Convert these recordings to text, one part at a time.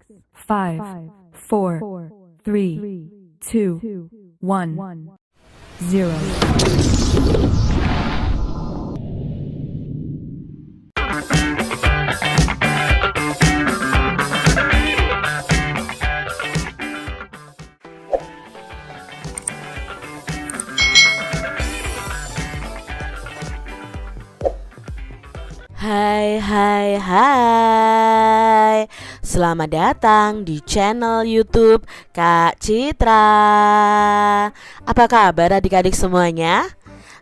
5, 4, 3, 2, 1, 0. Hai. Selamat datang di channel YouTube Kak Citra. Apa kabar adik-adik semuanya?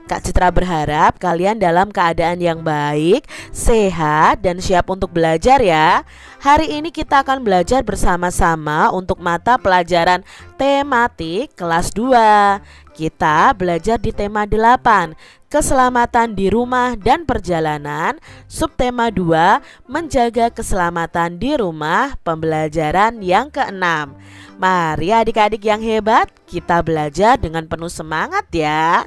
Kak Citra berharap kalian dalam keadaan yang baik, sehat, dan siap untuk belajar ya. Hari ini kita akan belajar bersama-sama untuk mata pelajaran tematik kelas 2. Kita belajar di tema 8, keselamatan di rumah dan perjalanan. Subtema 2, menjaga keselamatan di rumah, pembelajaran yang ke-6. Mari adik-adik yang hebat, kita belajar dengan penuh semangat ya.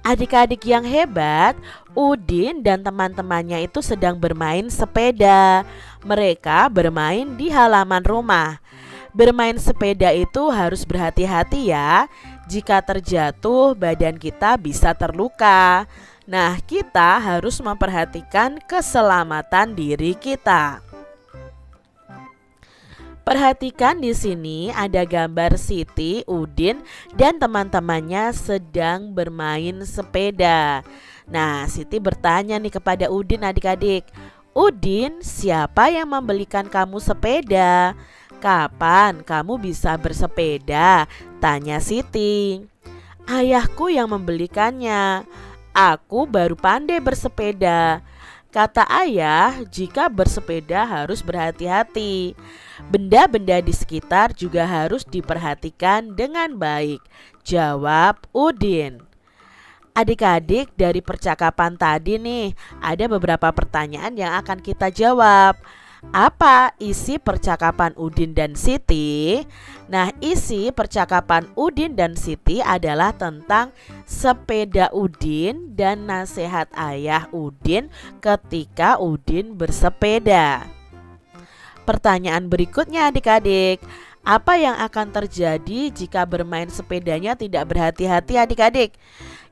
Adik-adik yang hebat, Udin dan teman-temannya itu sedang bermain sepeda. Mereka bermain di halaman rumah. Bermain sepeda itu harus berhati-hati ya. Jika terjatuh, badan kita bisa terluka. Nah, kita harus memperhatikan keselamatan diri kita. Perhatikan di sini ada gambar Siti, Udin, dan teman-temannya sedang bermain sepeda. Nah, Siti bertanya nih kepada Udin, adik-adik. Udin, siapa yang membelikan kamu sepeda? Kapan kamu bisa bersepeda? Tanya Siti. Ayahku yang membelikannya. Aku baru pandai bersepeda. Kata ayah, jika bersepeda harus berhati-hati. Benda-benda di sekitar juga harus diperhatikan dengan baik. Jawab Udin. Adik-adik, dari percakapan tadi nih, ada beberapa pertanyaan yang akan kita jawab. Apa isi percakapan Udin dan Siti? Nah, isi percakapan Udin dan Siti adalah tentang sepeda Udin dan nasihat ayah Udin ketika Udin bersepeda. Pertanyaan berikutnya adik-adik, apa yang akan terjadi jika bermain sepedanya tidak berhati-hati adik-adik?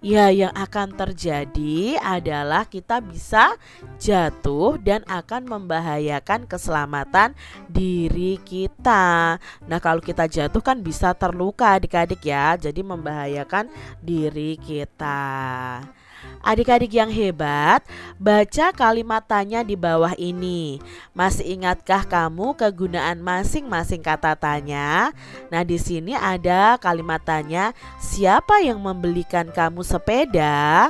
Ya, yang akan terjadi adalah kita bisa jatuh dan akan membahayakan keselamatan diri kita. Nah, kalau kita jatuh kan bisa terluka adik-adik ya, jadi membahayakan diri kita. Adik-adik yang hebat, baca kalimat tanya di bawah ini. Masih ingatkah kamu kegunaan masing-masing kata tanya? Nah, di sini ada kalimat tanya, siapa yang membelikan kamu sepeda?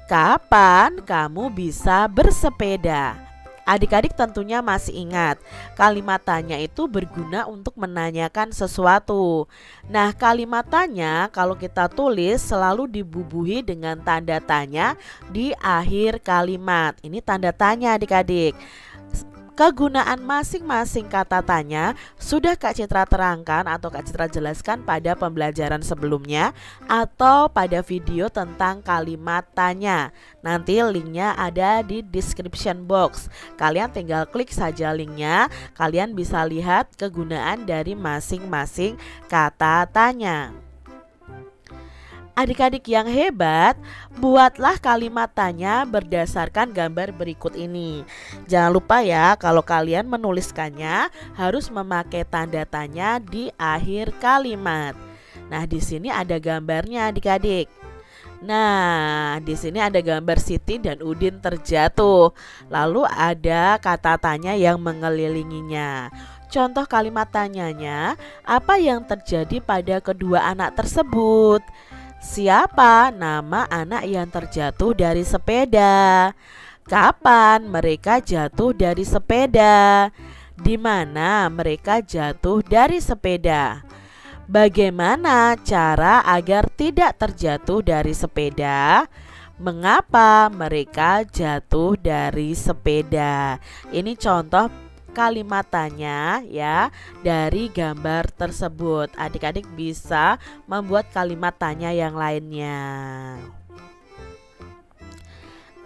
Kapan kamu bisa bersepeda? Adik-adik tentunya masih ingat, kalimat tanya itu berguna untuk menanyakan sesuatu. Nah, kalimat tanya kalau kita tulis selalu dibubuhi dengan tanda tanya di akhir kalimat. Ini tanda tanya adik-adik. Kegunaan masing-masing kata tanya sudah Kak Citra terangkan atau Kak Citra jelaskan pada pembelajaran sebelumnya atau pada video tentang kalimat tanya. Nanti linknya ada di description box. Kalian tinggal klik saja linknya. Kalian bisa lihat kegunaan dari masing-masing kata tanya. Adik-adik yang hebat, buatlah kalimat tanya berdasarkan gambar berikut ini. Jangan lupa ya, kalau kalian menuliskannya harus memakai tanda tanya di akhir kalimat. Nah, di sini ada gambarnya adik-adik. Nah, di sini ada gambar Siti dan Udin terjatuh. Lalu ada kata tanya yang mengelilinginya. Contoh kalimat tanyanya, apa yang terjadi pada kedua anak tersebut? Siapa nama anak yang terjatuh dari sepeda? Kapan mereka jatuh dari sepeda? Di mana mereka jatuh dari sepeda? Bagaimana cara agar tidak terjatuh dari sepeda? Mengapa mereka jatuh dari sepeda? Ini contoh kalimat tanya ya dari gambar tersebut. Adik-adik bisa membuat kalimat tanya yang lainnya.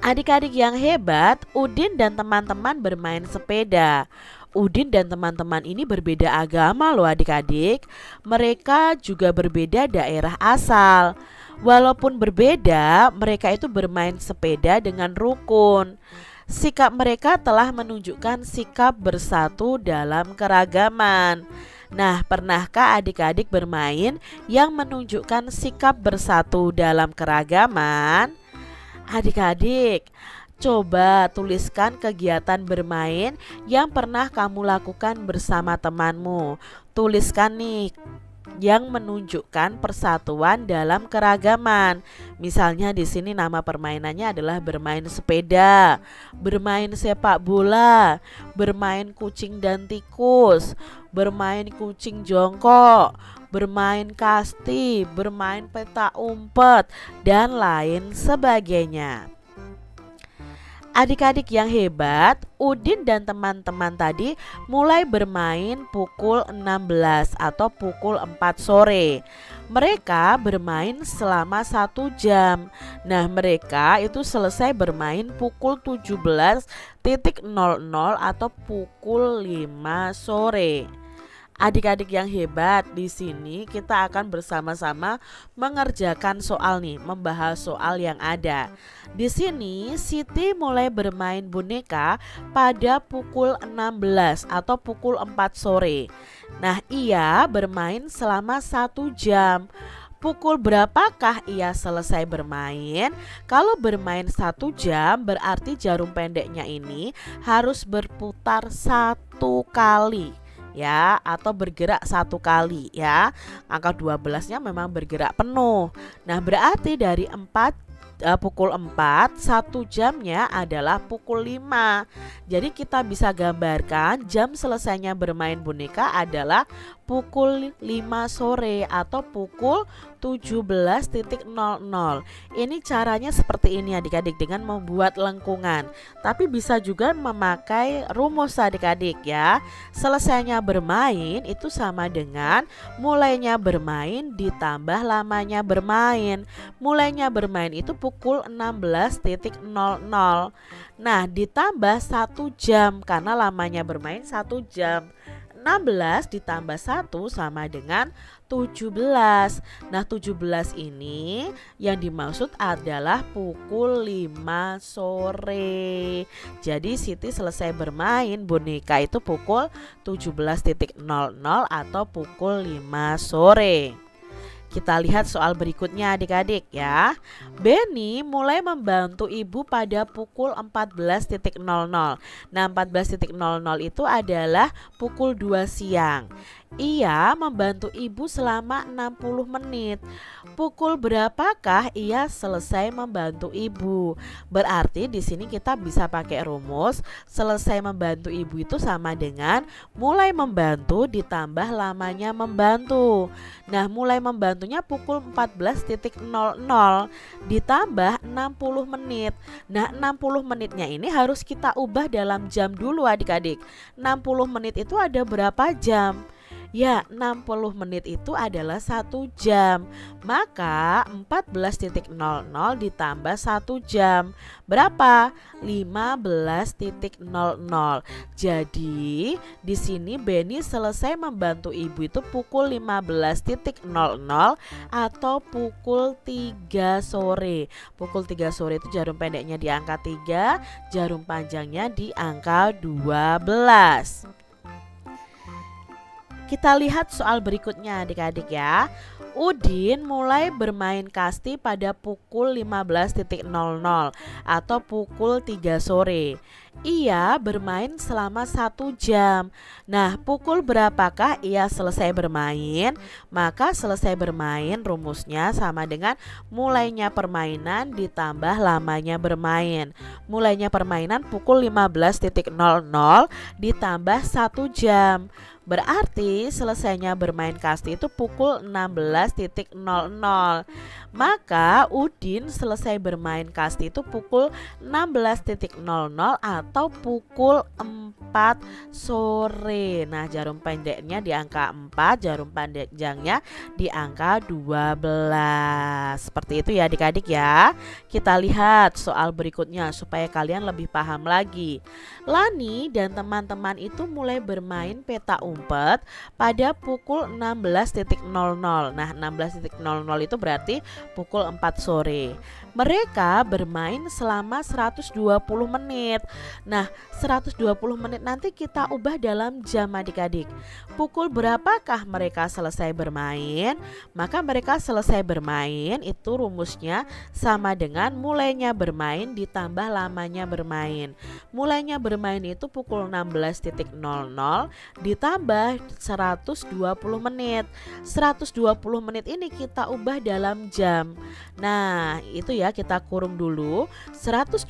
Adik-adik yang hebat, Udin dan teman-teman bermain sepeda. Udin dan teman-teman ini berbeda agama loh adik-adik. Mereka juga berbeda daerah asal. Walaupun berbeda, mereka itu bermain sepeda dengan rukun. Sikap mereka telah menunjukkan sikap bersatu dalam keragaman. Nah, pernahkah adik-adik bermain yang menunjukkan sikap bersatu dalam keragaman? Adik-adik, coba tuliskan kegiatan bermain yang pernah kamu lakukan bersama temanmu. Tuliskan nih yang menunjukkan persatuan dalam keragaman. Misalnya di sini nama permainannya adalah bermain sepeda, bermain sepak bola, bermain kucing dan tikus, bermain kucing jongkok, bermain kasti, bermain peta umpet, dan lain sebagainya. Adik-adik yang hebat, Udin dan teman-teman tadi mulai bermain pukul 16 atau pukul 4 sore. Mereka bermain selama 1 jam. Nah, mereka itu selesai bermain pukul 17.00 atau pukul 5 sore. Adik-adik yang hebat, di sini kita akan bersama-sama mengerjakan soal nih, membahas soal yang ada. Di sini Siti mulai bermain boneka pada pukul 16 atau pukul 4 sore. Nah, ia bermain selama 1 jam. Pukul berapakah ia selesai bermain? Kalau bermain 1 jam berarti jarum pendeknya ini harus berputar 1 kali. Ya, atau bergerak 1 kali ya. Angka 12-nya memang bergerak penuh. Nah, berarti dari pukul 4 1 jamnya adalah pukul 5. Jadi kita bisa gambarkan jam selesainya bermain boneka adalah pukul 5 sore atau pukul 17.00. Ini caranya seperti ini adik-adik, dengan membuat lengkungan. Tapi bisa juga memakai rumus adik-adik ya. Selesainya bermain itu sama dengan mulainya bermain ditambah lamanya bermain. Mulainya bermain itu pukul 16.00. Nah, ditambah 1 jam karena lamanya bermain 1 jam. 16 ditambah 1 sama dengan 17. Nah, 17 ini yang dimaksud adalah pukul 5 sore. Jadi Siti selesai bermain boneka itu pukul 17.00 atau pukul 5 sore. Kita lihat soal berikutnya adik-adik ya. Benny mulai membantu ibu pada pukul 14.00. Nah, 14.00 itu adalah pukul 2 siang. Ia membantu ibu selama 60 menit. Pukul berapakah ia selesai membantu ibu? Berarti di sini kita bisa pakai rumus selesai membantu ibu itu sama dengan mulai membantu ditambah lamanya membantu. Nah, mulai membantunya pukul 14.00 ditambah 60 menit. Nah, 60 menitnya ini harus kita ubah dalam jam dulu adik-adik. 60 menit itu ada berapa jam? Ya, 60 menit itu adalah 1 jam. Maka 14.00 ditambah 1 jam berapa? 15.00. Jadi di sini Benny selesai membantu ibu itu pukul 15.00 atau pukul 3 sore. Pukul 3 sore itu jarum pendeknya di angka 3, jarum panjangnya di angka 12. Kita lihat soal berikutnya adik-adik ya. Udin mulai bermain kasti pada pukul 15.00 atau pukul 3 sore. Ia bermain selama 1 jam. Nah, pukul berapakah ia selesai bermain? Maka selesai bermain rumusnya sama dengan mulainya permainan ditambah lamanya bermain. Mulainya permainan pukul 15.00 ditambah 1 jam. Berarti selesainya bermain kasti itu pukul 16.00. Maka Udin selesai bermain kasti itu pukul 16.00 atau pukul 4 4 sore. Nah, jarum pendeknya di angka 4, jarum panjangnya di angka 12. Seperti itu ya adik-adik ya. Kita lihat soal berikutnya supaya kalian lebih paham lagi. Lani dan teman-teman itu mulai bermain peta umpet pada pukul 16.00. Nah, 16.00 itu berarti pukul 4 sore. Mereka bermain selama 120 menit. Nah, 120 menit nanti kita ubah dalam jam adik-adik. Pukul berapakah mereka selesai bermain? Maka mereka selesai bermain itu rumusnya sama dengan mulainya bermain ditambah lamanya bermain. Mulainya bermain itu pukul 16.00 ditambah 120 menit. 120 menit ini kita ubah dalam jam. Nah, itu ya kita kurung dulu. 120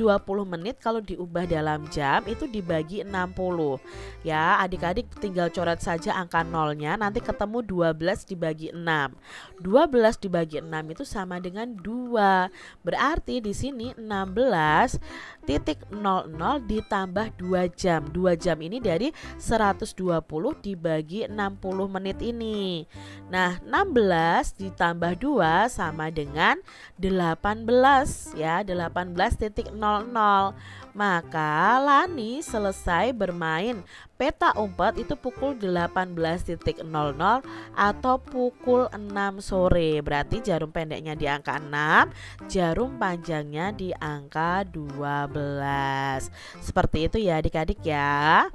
menit kalau diubah dalam jam itu dibagi 60. Ya, adik-adik tinggal coret saja angka nolnya, nanti ketemu 12 dibagi 6. 12 dibagi 6 itu sama dengan 2. Berarti di sini 16.00 ditambah 2 jam. 2 jam ini dari 120 dibagi 60 menit ini. Nah, 16 ditambah 2 sama dengan 18 ya, 18.00. Maka Lani selesai bermain peta umpet itu pukul 18.00 atau pukul 6 sore. Berarti jarum pendeknya di angka 6, jarum panjangnya di angka 12. Seperti itu ya adik-adik ya.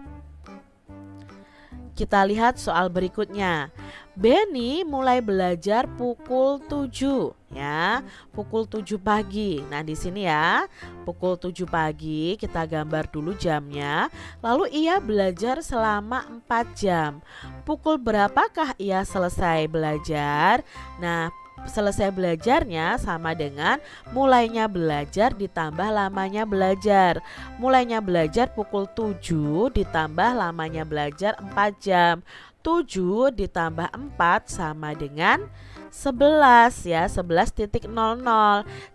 Kita lihat soal berikutnya. Benny mulai belajar pukul 7 ya, pukul 7 pagi. Nah, di sini ya, pukul 7 pagi kita gambar dulu jamnya. Lalu ia belajar selama 4 jam. Pukul berapakah ia selesai belajar? Nah, selesai belajarnya sama dengan mulainya belajar ditambah lamanya belajar. Mulainya belajar pukul 7 ditambah lamanya belajar 4 jam. 7 ditambah 4 sama dengan 11 ya, 11.00.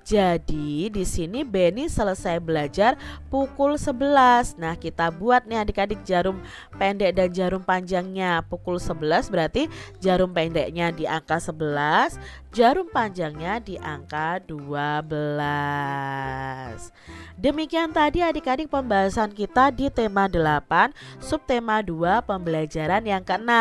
Jadi di sini Benny selesai belajar pukul 11. Nah, kita buat nih adik-adik jarum pendek dan jarum panjangnya. Pukul 11 berarti jarum pendeknya di angka 11, jarum panjangnya di angka 12. Demikian tadi adik-adik pembahasan kita di tema 8, subtema 2 pembelajaran yang ke-6.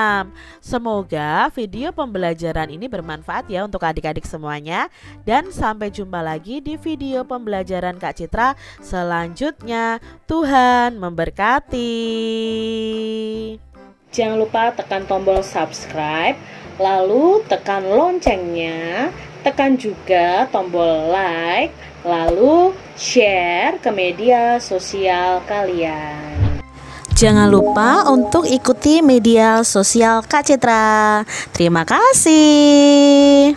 Semoga video pembelajaran ini bermanfaat ya untuk adik-adik semuanya. Dan sampai jumpa lagi di video pembelajaran Kak Citra selanjutnya. Tuhan memberkati. Jangan lupa tekan tombol subscribe, lalu tekan loncengnya, tekan juga tombol like, lalu share ke media sosial kalian. Jangan lupa untuk ikuti media sosial Kak Citra. Terima kasih.